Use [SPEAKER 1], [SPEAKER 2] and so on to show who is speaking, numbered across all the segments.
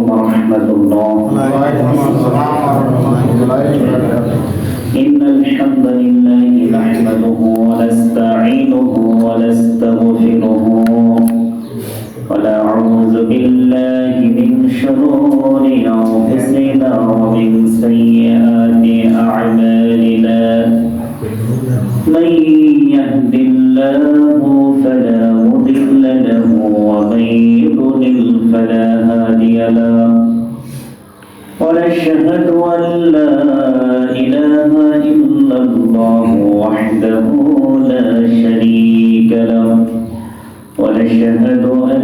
[SPEAKER 1] ورحمة الله. إن الحمد لله نحمده ونستعينه ونستغفره ونعوذ بالله من شرور أنفسنا ومن سيئات أعمالنا. من يهد الله فلا مضل له ومن يضلل فلا هادي له. ونشهد أن لا إله إلا الله وحده لا شريك له. ونشهد أن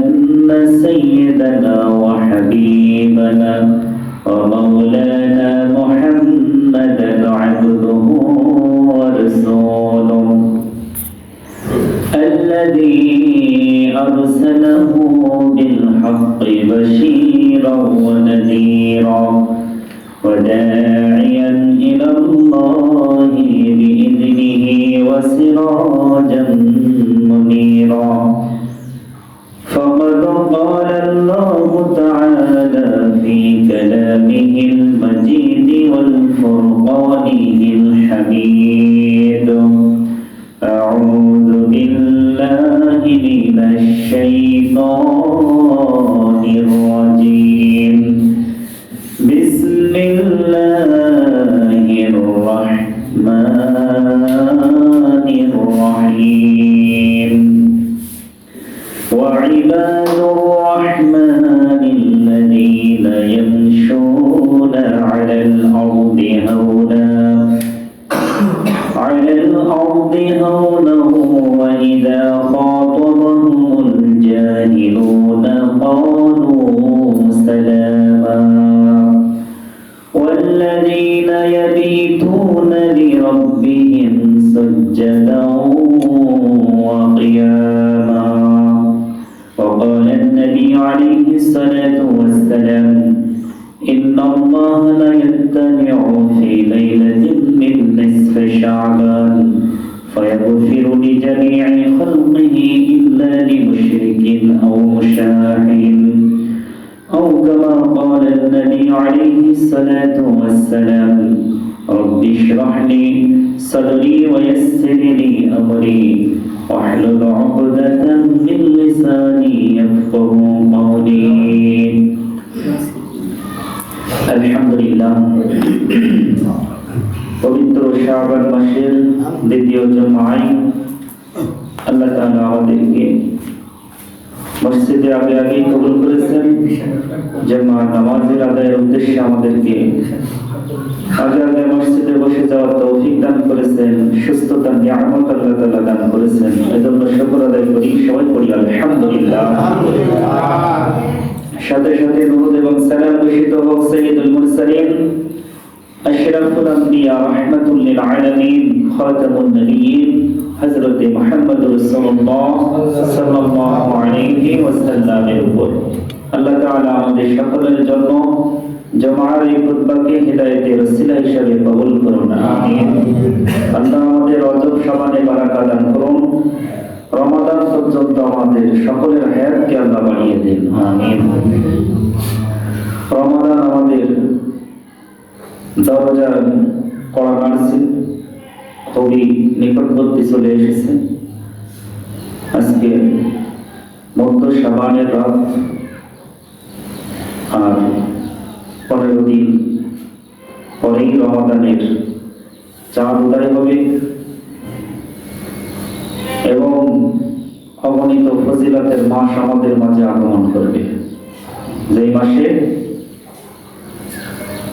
[SPEAKER 1] سيدنا وحبيبنا ومولانا محمدا عبده ورسوله الذي أرسله بالحق بشيرا ونذيرا وداعيا إلى الله بإذنه وسراجا منيرا. فقد قال الله تعالى في كلامه المجيد والفرقانه الحميد: أعوذ بالله من الشيطان الرجيم. بسم الله الرحمن الرحيم. وعباد الرحمن الذين يمشون على الأرض هونا وإذا خاطبهم الجاهلون قالوا سلاما. والذين يبيتون لربهم سجدا وقياما. وقال النبي عليه الصلاة والسلام: إن الله لا يطلع في ليلة من نصف شعبان فيغفر لجميع خلقه إلا لمشرك أو مشاحن، أو كما قال النبي عليه الصلاة والسلام: رب اشرح لي صدري ويسر لي أمري واحلل عقدة من لساني يفقهوا قولي. আলহামদুলিল্লাহ, পবিত্র শাবান মাসের দ্বিতীয় জুমায় আল্লাহ তাআলা আমাদেরকে মসজিদে আগে কবুল করেছেন। জুমার নামাজের আদায়ের উদ্দেশ্যে আমাদেরকে আগে মসজিদে বসে যাওয়ার তৌফিক দান করেছেন, সুস্থতার নিয়ামত আল্লাহ তাআলা দান করেছেন। এজন্য শুকর আদায় করি, সবাই পড়ি আলহামদুলিল্লাহ। সাথে সাথে দরুদ এবং সালাম বর্ষিত হোক সাইয়্যিদুল মুরসালিন আশরাফুল আম্বিয়া রাহমাতুল লিল আলামিন খাতামুন নবিয়্যিন হযরত মুহাম্মদ রাসূলুল্লাহ সাল্লাল্লাহু আলাইহি ওয়াসাল্লামের উপর। আল্লাহ তাআলা আমাদের সকলের জন্য জুমার এই খুতবাকে হিদায়াতের ওসিলা হিসেবে কবুল করুন, আমিন। আল্লাহ আমাদের রজব শাবানে বারাকাত দান করুন, রমাদান পর্যন্ত আমাদের সকলের হায়াতকে আল্লাহ বাড়িয়ে দিন, আমিন। রমাদান আমাদের দরজার কড়া নাড়ছে, খুবই নিকটবর্তী চলে এসেছে। আজকে মধ্য শাবানের রাত, আর 15 দিন পরেই রমাদানের চাঁদ উদয় হবে এবং অগণিত ফজিলতের মাস আমাদের মাঝে আগমন করবে, যেই মাসে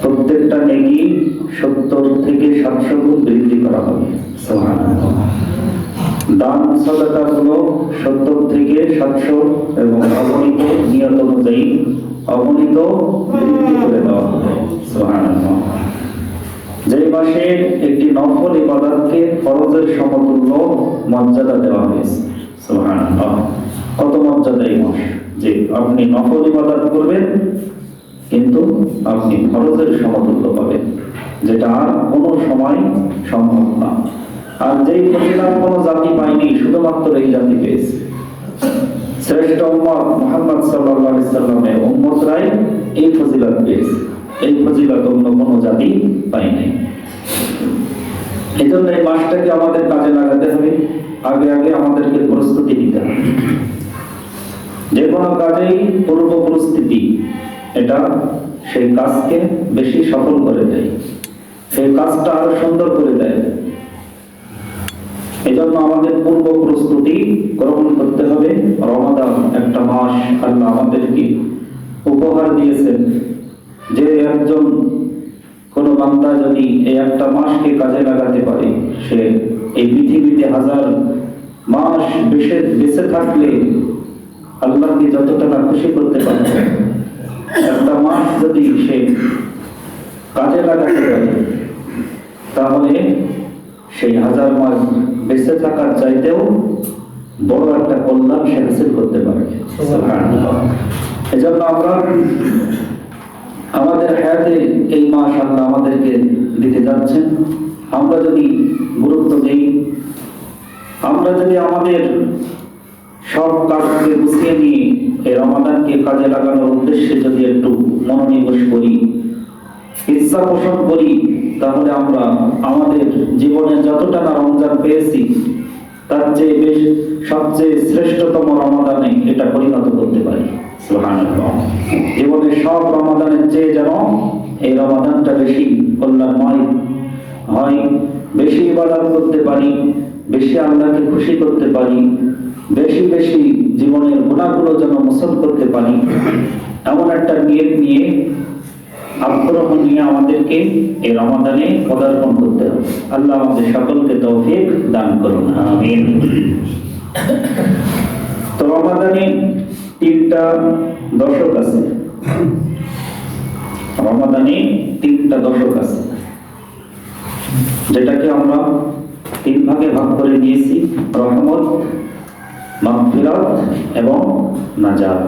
[SPEAKER 1] প্রত্যেকটা নেকি 70 থেকে 700 গুণ বৃদ্ধি করা হবে। সুবহানাল্লাহ। দান সাদাকা গুলো 70 থেকে 700 এবং অগণিত নিয়ত অনুযায়ী অগণিত বৃদ্ধি করে দেওয়া হবে। সুবহানাল্লাহ। যেই মাসে একটি নফল ইবাদতকে ফরজের সমতুল্য মর্যাদা দেওয়া হয়েছে। সুবহানাল্লাহ। কত মর্যাদা এই মাস, যে আপনি নফল ইবাদত করবেন কিন্তু আপনি ফরজের সমতুল্য পাবেন, যেটা আর কোনো সময় সম্ভব না। আর যেই ফজিলত কোনো জাতি পায়নি, শুধুমাত্র এই জাতি পেয়েছে। শ্রেষ্ঠ উম্মত মুহাম্মদ সাল্লাল্লাহু আলাইহি সাল্লামের উম্মতরাই এই ফজিলত পেয়েছে। এই ফজিলত অন্য কোনো জাতি পায় নাই। এই জন্য এই মাসটাকে আমাদের কাজে লাগাতে হবে। আগে আগে আমাদেরকে প্রস্তুতি নিতে হবে। যে কোনো কাজেই পূর্ব প্রস্তুতি এটা সেই কাজকে বেশি সফল করে দেয়, সেই কাজটা আরো সুন্দর করে দেয়। এই জন্য আমাদের পূর্ব প্রস্তুতি গ্রহণ করতে হবে। রমাদান একটা মাস আল্লাহ আমাদেরকে উপহার দিয়েছেন, যে একজন কোন বান্দা যদি এই একটা মাসকে কাজে লাগাতে পারে, সে এই পৃথিবীতে হাজার মাস বেঁচে থাকলে আল্লাহকে যতটা না খুশি করতে পারে, একটা মাস যদি সে কাজে লাগাতে পারে, তাহলে সেই হাজার মাস বেঁচে থাকার চাইতেও বড় একটা কল্যাণ সে হাসিল করতে পারে। এজন্য আমরা আমাদের হায়াতে এই মাস আল্লাহ আমাদেরকে দিতে যাচ্ছেন। আমরা যদি গুরুত্ব দিই, আমরা যদি আমাদের সব কাজকে গুছিয়ে নিয়ে এই রমাদানকে কাজে লাগানোর উদ্দেশ্যে যদি একটু মনোনিবেশ করি, ইচ্ছা পোষণ করি, তাহলে আমরা আমাদের জীবনে যতটা না রমজান পেয়েছি তার চেয়ে বেশ সবচেয়ে শ্রেষ্ঠতম রমাদানে এটা পরিণত করতে পারি। সুবহানাল্লাহ। জীবনের সব রমাদানের চেয়ে যেন এই রমাদানটা বেশি কল্যাণময় হয়, বেশি ইবাদত করতে পারি, বেশি আল্লাহকে খুশি করতে পারি, বেশি বেশি জীবনের গুনাহগুলো যেন মোচন করতে পারি, এমন একটা নিয়ত নিয়ে আগ্রহ নিয়ে আমাদেরকে এই রমাদানে পদার্পণ করতে হবে। আল্লাহ আমাদের সকলকে তৌফিক দান করুন, আমিন। তো রমাদানে 3টা দশক আছে, রমাদানে 3টা দশক আছে, যেটাকে আমরা 3 ভাগে ভাগ করে নিয়েছি: রহমত, মাগফিরাত এবং নাজাত।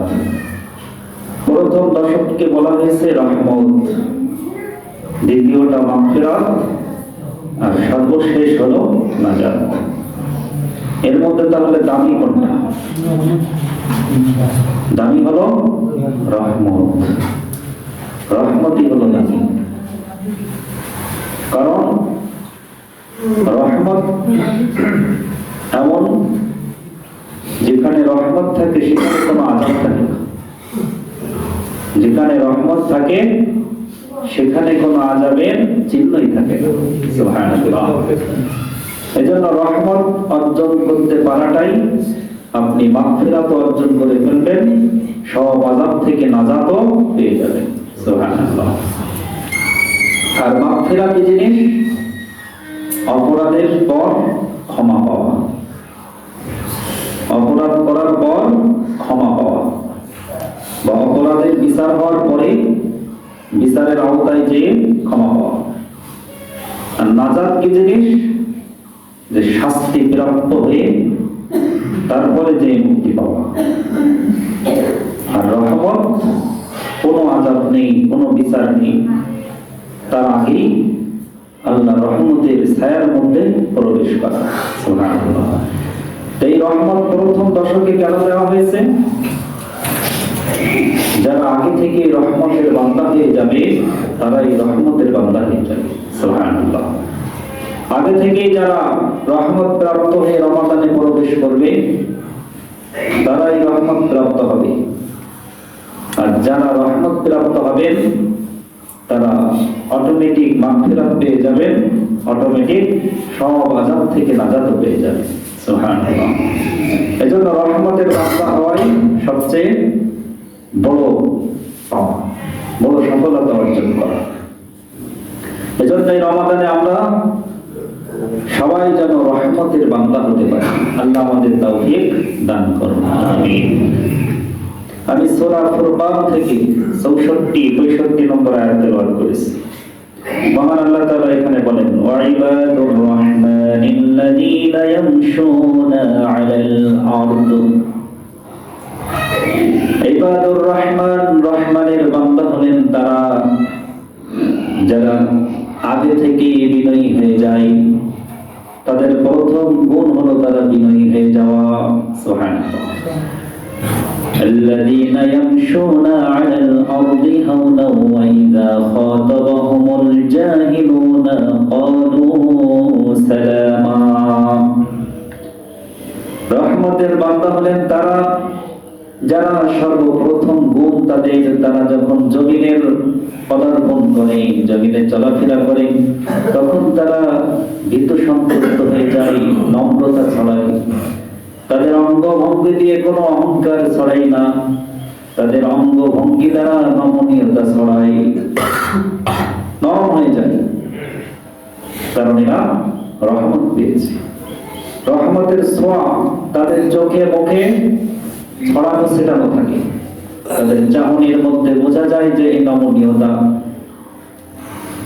[SPEAKER 1] প্রথম দশককে বলা হয়েছে রহমত, দ্বিতীয়টা মাগফিরাত, আর সর্বশেষ হলো নাজাত। এর মধ্যে তাহলে দামি কোনটা? দামি হলো রহমত। রহমতই হলো দামি, কারণ রহমত এমন, যেখানে রহমত থাকে সেখানে কোনো আযাব থাকে না। যেখানে রহমত থাকে সেখানে কোনো আযাবের চিহ্নই থাকে না। সুবহানাল্লাহ। এজন্য রহমত অর্জন করতে পারাটাই আপনি মাগফিরাত অর্জন করে ফেলবেন, সব আযাব থেকে নাজাতও পেয়ে যাবেন। সুবহানাল্লাহ। আর মাগফিরাত কি জিনিস? অপরাধের পর ক্ষমা পাওয়া, অপরাধ করার পর ক্ষমা পাওয়া, বা অপরাধের বিচার হওয়ার পরে বিচারের আওতায় যেয়ে ক্ষমা পাওয়া। আর নাজাত কি জিনিস? যে শাস্তি প্রাপ্ত হয়ে তারপরে যে মুক্তি পাওয়া। আর রহমত কোনো আযাব নেই, কোনো বিচার নেই, তার আগেই আল্লাহ রহমতের ছায়ার মধ্যে প্রবেশ করা। সুবহানাল্লাহ। এই রহমত প্রথম দশকে কেন দেওয়া হয়েছে? যারা আগে থেকে রহমতের বান্দা হয়ে যাবে তারা এই রহমতের বান্দা হয়ে যাবে। সুবহানাল্লাহ। আগে থেকে যারা রহমত প্রাপ্ত হয়ে রমাদানে প্রবেশ করবে তারা এই রহমত প্রাপ্ত হবে। আর যারা রহমত প্রাপ্ত হবেন তারা অটোমেটিক মাগফিরাত পেয়ে যাবেন, অটোমেটিক সব আযাব থেকে নাজাত পেয়ে যাবেন। সুবহানাল্লাহ। এজন্য রহমতের বান্দা হওয়াই সবচেয়ে বড় পাওয়া, বড় সফলতা অর্জন করা। এজন্য এই রমাদানে আমরা সবাই যেন রহমতের বান্দা হতে পারি। আল্লাহ আমাদের তৌফিক দান করুন, আমিন। আমি সূরা ফুরকান থেকে 64-65 নম্বর আয়াত তেলাওয়াত করেছি। মহান আল্লাহ তাআলা এখানে বলেন, ওয়া ইবাদুর রাহমানিল্লাযীনা ইয়ামশুনা আলাল আরদ। ইবাদুর রহমান, রহমানের বান্দা হলেন তারা যারা আগে থেকে বিনয়ী হয়ে যায়। তাদের প্রথম গুণ হলো তারা বিনয়ী হয়ে যাওয়া। সুবহানাল্লাহ। الذين يمشون على الأرض هونا وإذا خاطبهم الجاهلون قالوا سلاما রহমতের বান্দা হলেন তারা যারা সর্বপ্রথম গুণ তাদের, তারা যখন জমিনের পদার্পণ করে, জমিনে চলাফেরা করে, তখন তারা ভীতু সন্তুষ্ট হয়ে যায়, নম্রতা ছড়ায়। তাদের অঙ্গ ভঙ্গি দিয়ে কোনো অহংকার ছড়ায় না, তাদের অঙ্গ ভঙ্গি দ্বারা নমনীয়তা ছড়ায়, নরম হয়ে যায়, কারণ এরা রহমত পেয়েছে। রহমতের ছোঁয়া তাদের চোখে মুখে ছড়ানো ছেটানো থাকে, তাদের চাহনির মধ্যে বোঝা যায় যে এই নমনীয়তা।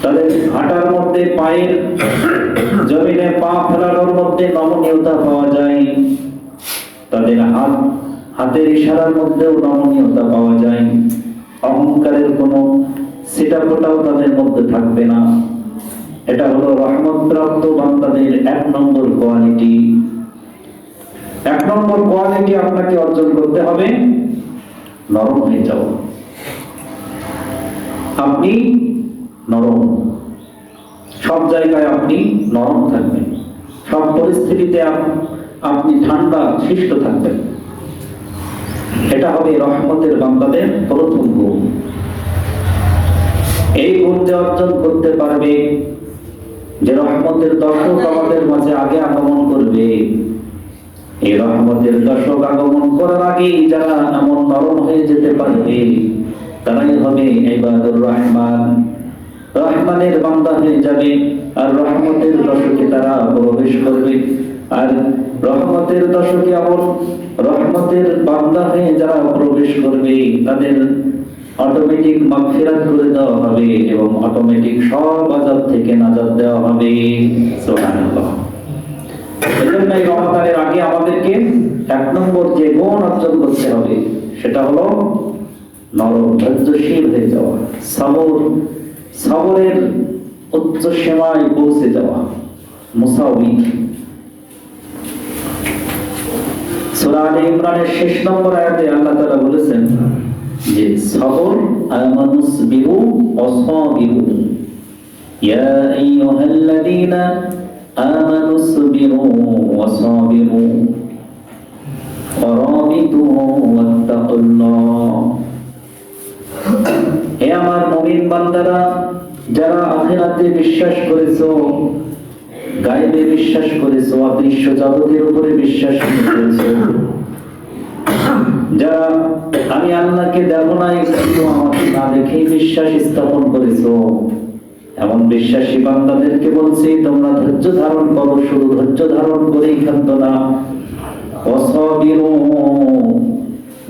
[SPEAKER 1] তাদের হাঁটার মধ্যে, পায়ের জমিনে পা ফেলানোর মধ্যে নমনীয়তা পাওয়া যায়, তাদের হাতের ইশারার মধ্যেও নমনীয়তা পাওয়া যায়। অহংকারের কোনো ছিটাফোঁটাও তাদের মধ্যে থাকবে না। এটা হলো রহমত প্রাপ্ত বান্দাদের 1 নম্বর কোয়ালিটি। 1 নম্বর কোয়ালিটি আপনাকে অর্জন করতে হবে, নরম হয়ে যাও। আপনি নরম, সব জায়গায় আপনি নরম থাকবেন, সব পরিস্থিতিতে আপনি ঠান্ডা শিষ্ট থাকবেন। এটা হবে রহমতের বান্দাদের প্রথম গুণ। এই গুণ যে অর্জন করতে পারবে, যে রহমতের দর্শক আমাদের মাঝে আগে আগমন করবে, এই রহমতের দর্শক আগমন করার আগেই যারা এমন নরম হয়ে যেতে পারবে, তারাই হবে ইবাদুর রহমান, রহমানের বান্দা হয়ে যাবে। আর রহমতের দর্শকে তারা প্রবেশ করবে। আর রহমতের দর্শকে এমন রহমতের বান্দা হয়ে যারা প্রবেশ করবে, তাদের অটোমেটিক মাগফিরাত করে দেওয়া হবে এবং অটোমেটিক সব আযাব থেকে নাজাত দেওয়া হবে। সুবহানাল্লাহ। এজন্য এই রমাদানের আগে আমাদেরকে 1 নম্বর যে গুণ অর্জন করতে হবে সেটা হলো নরম, ধৈর্যশীল হয়ে যাওয়া, সবরের উচ্চ সীমায় পৌঁছে যাওয়া, মুসাউবির। সূরা আলে ইমরানের 6 নম্বর আয়াতে আল্লাহ তাআলা বলেছেন যে সবর, আমানুসবিরু ওয়াসাবিরু, ইয়া আইয়ুহাল্লাযীনা আমানুসবিরু ওয়াসাবিরু ওয়ারাবিতু ওয়াত্তাকুল্লাহ। হে আমার মুমিন বান্দারা, যারা আখিরাতে বিশ্বাস করেছো, গায়েবে বিশ্বাস করেছো, অদৃশ্য জগতের উপরে বিশ্বাস করেছো, যারা আমি আল্লাহকে দেখো নাই কিন্তু আমাকে না দেখেই বিশ্বাস স্থাপন করেছো, এমন বিশ্বাসী বান্দাদেরকে বলছি তোমরা ধৈর্য ধারণ করো, শুধু ধৈর্য ধারণ করেই ক্ষান্ত না, ওয়াসাবিরু,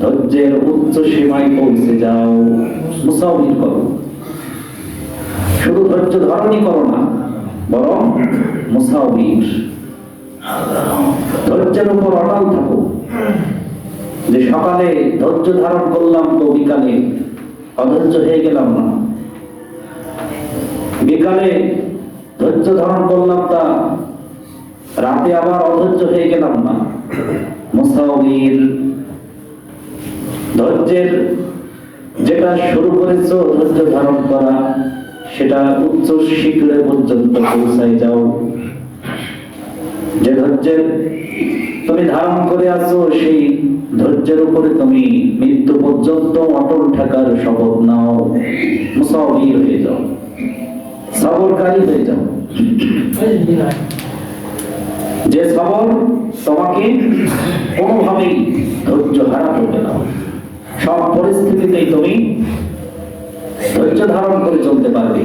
[SPEAKER 1] ধৈর্যের উচ্চ সীমায় পৌঁছে যাও, মুসাবির করো। শুধু ধৈর্য ধারণই করো না, বরং মুসাবির, ধৈর্যের উপর অটল থাকো। যে সকালে ধৈর্য ধারণ করলাম তো বিকালে অধৈর্য হয়ে গেলাম না, বিকালে ধৈর্য ধারণ করলাম তা রাতে আবার অধৈর্য হয়ে গেলাম না। মুসাবির, ধৈর্যের যেটা শুরু করেছো ধৈর্য ধারণ করা, সেটা উচ্চ শিখরে পর্যন্ত পৌঁছায় যাও। যে ধৈর্যের তুমি ধারণ করে আছো, সেই ধৈর্যের উপরে তুমি মৃত্যু পর্যন্ত অটল থাকার শপথ নাও। মুসাবির হয়ে যাও, সবরকারী হয়ে যাও। যে সবর তোমাকে কোনোভাবেই ধৈর্য হারা করবে না, সব পরিস্থিতিতেই তুমি ধৈর্য ধারণ করে চলতে পারবে,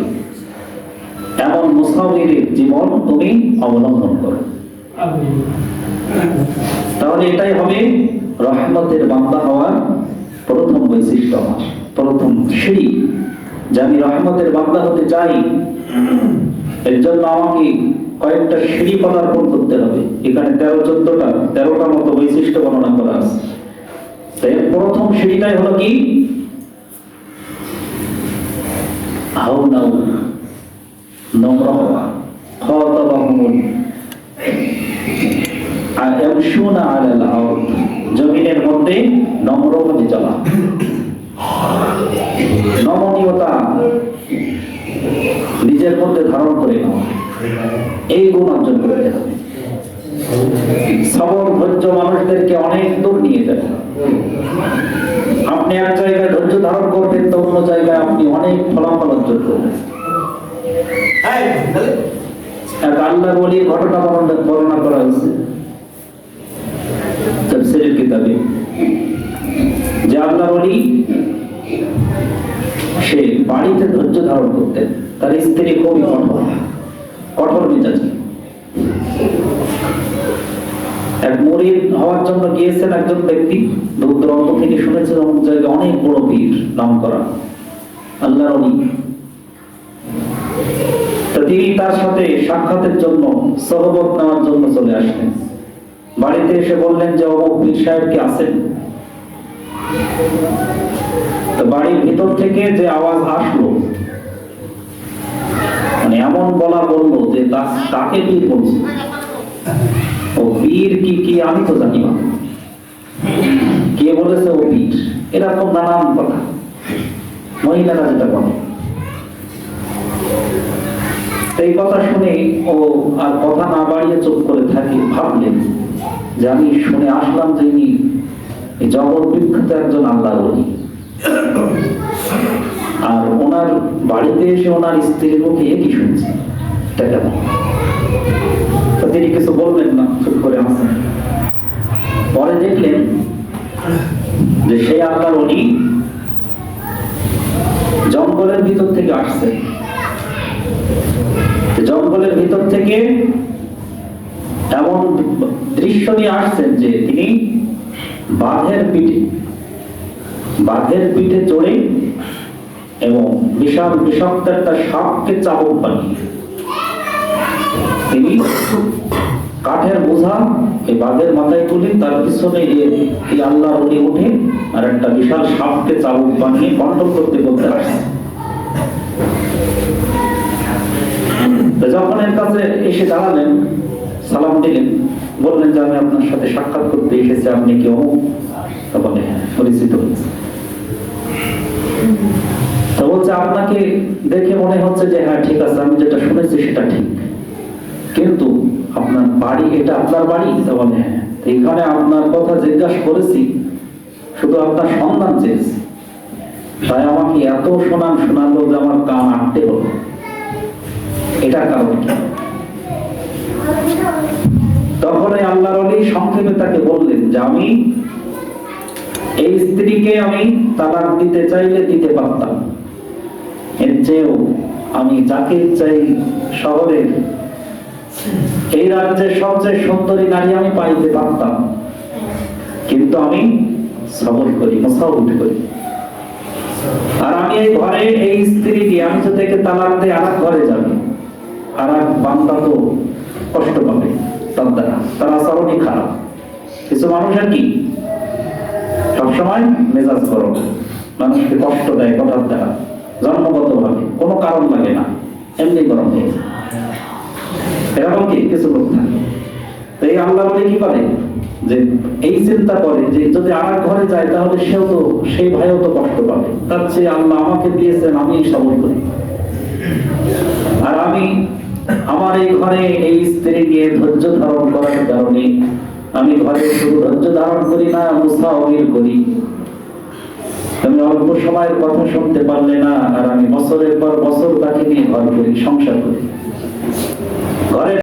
[SPEAKER 1] এমন মুসাবির জীবন তুমি অবলম্বন করো। তাহলে এটাই হবে রহমতের বান্দা হওয়ার প্রথম বৈশিষ্ট্য, আমার প্রথম সিঁড়ি। যে আমি রহমতের বান্দা হতে চাই, এর জন্য আমাকে কয়েকটা সিঁড়ি পদার্পণ করতে হবে। এখানে 13-14টা মতো বৈশিষ্ট্য বর্ণনা করা আছে। তাই প্রথম সিঁড়িটাই হলো কি? হাউনাউ, নম্র হওয়া। খাতাবাহুমুল ইয়ামশুনা আলাল আরদ, জমিনের মধ্যে নম্রভাবে চলা, নমনীয়তা নিজের মধ্যে ধারণ করে নেওয়া, এই গুণ অর্জন করতে হবে। সবল ধৈর্য মানুষদেরকে অনেক দূর নিয়ে যাবে। আপনি এক জায়গায় ধৈর্য ধারণ করবেন তো অন্য জায়গায় আপনি অনেক ফলাফল অর্জন করবেন। এক আল্লাহর ওলির ঘটনা বর্ণনা করা হয়েছে তাফসীরের কিতাবে, যে আল্লাহর ওলি সে বাড়িতে ধৈর্য ধারণ করতেন। তার স্ত্রী খুবই কঠোর মেজাজি। এক মুরিদ হওয়ার জন্য গিয়েছেন একজন ব্যক্তি, দূর দূরান্ত থেকে শুনেছেন অমুক জায়গায় অনেক বড় পীর, নাম করা আল্লাহর ওলি। তিনি তার সাথে সাক্ষাতের জন্য সহবত নেওয়ার জন্য চলে আসলেন। বাড়িতে এসে বললেন যে অমুক পীর সাহেব কি আছেন? তো বাড়ির ভিতর থেকে যে আওয়াজ আসলো, মানে এমন বললো যে তাকে পীর বলছে। ও পীর কি আমি তো জানি না, কে বলেছে ও পীর, এরকম নানান কথা মহিলারা যেটা বলে। এই কথা শুনে ও আর কথা না বাড়িয়ে চুপ করে থাকি। ভাবলেন যে আমি শুনে আসলাম যে ইনি জগৎ বিখ্যাত একজন আল্লাহর ওলি, আর ওনার বাড়িতে এসে ওনার স্ত্রীর মুখে একই শুনছে, এটা কেমন? তিনি কিছু বললেন না, চুপ করে আসেন। পরে দেখলেন যে সেই আল্লাহর ওলি জঙ্গলের ভিতর থেকে আসছে। জঙ্গলের ভিতর থেকে এমন দৃশ্য নিয়ে আসছেন যে তিনি বাঘের পিঠে চড়ে এবং বিশাল বিষাক্ত একটা সাপকে চাবুক বানিয়ে তিনি কাঠের বোঝা এই বাঘের মাথায় তুলে তার পিছনে এই আল্লাহর ওলি উঠে আর একটা বিশাল সাপকে চাবুক বানিয়ে কন্ট্রোল করতে আসছে। যখন এর কাছে এসে দাঁড়ালেন, সালাম দিলেন, বললেন যে আমি আপনার সাথে সাক্ষাৎ করতে এসেছি, আপনি কি অমুক? তখন পরিচিত হয়েছে। তো বলছে আপনাকে দেখে মনে হচ্ছে যে হ্যাঁ ঠিক আছে, আমি যেটা শুনেছি সেটা ঠিক, কিন্তু আপনার বাড়ি এটা আপনার বাড়ি? তখন হ্যাঁ। এখানে আপনার কথা জিজ্ঞাসা করেছি, শুধু আপনার সন্ধান চেয়েছি, তাই আমাকে এত শোনালো যে আমার কান আটতে হলো। এটার কারণ কি? তখন আল্লাহর ওলি সংক্ষেপে তাকে বললেন যে আমি এই স্ত্রীকে আমি তালাক দিতে চাইলে দিতে পারতাম, এর চেয়েও আমি যাকে চাই শহরের এই রাজ্যের সবচেয়ে সুন্দরী নারী আমি পাইতে পারতাম, কিন্তু আমি সবর করি, মুসাউট করি। আর আমি এই ঘরে এই স্ত্রীকে আমি যদি একে তালাক দিই আর ঘরে যাবে, আর বান্দা তো কষ্ট পাবে তার দ্বারা, তার আচরণই খারাপ। কিছু মানুষের কি সবসময় মেজাজ গরম, মানুষকে কষ্ট দেয় কথার দ্বারা, জন্মগত ভাবে, কোনো কারণ লাগে না, এমনি গরম হয়ে যায়। এরকম কি কিছু লোক থাকে। তো এই আল্লাহ বলে কি করে যে এই চিন্তা করে যে যদি আর ঘরে যায় তাহলে সেও তো, সেই ভাইও তো কষ্ট পাবে, তার চেয়ে আল্লাহ আমাকে দিয়েছেন, আমি সবর করি। আর আমি আমার এই ঘরে এই স্ত্রীকে ধৈর্য ধারণ করার কারণে আমি ঘরে শুধু ধৈর্য ধারণ করি না, মুসাওয়ির করি। তুমি অল্প সময়ের কথা শুনতে পারলে না, আর আমি বছরের পর বছর তাকে নিয়ে ঘর করি, সংসার করি।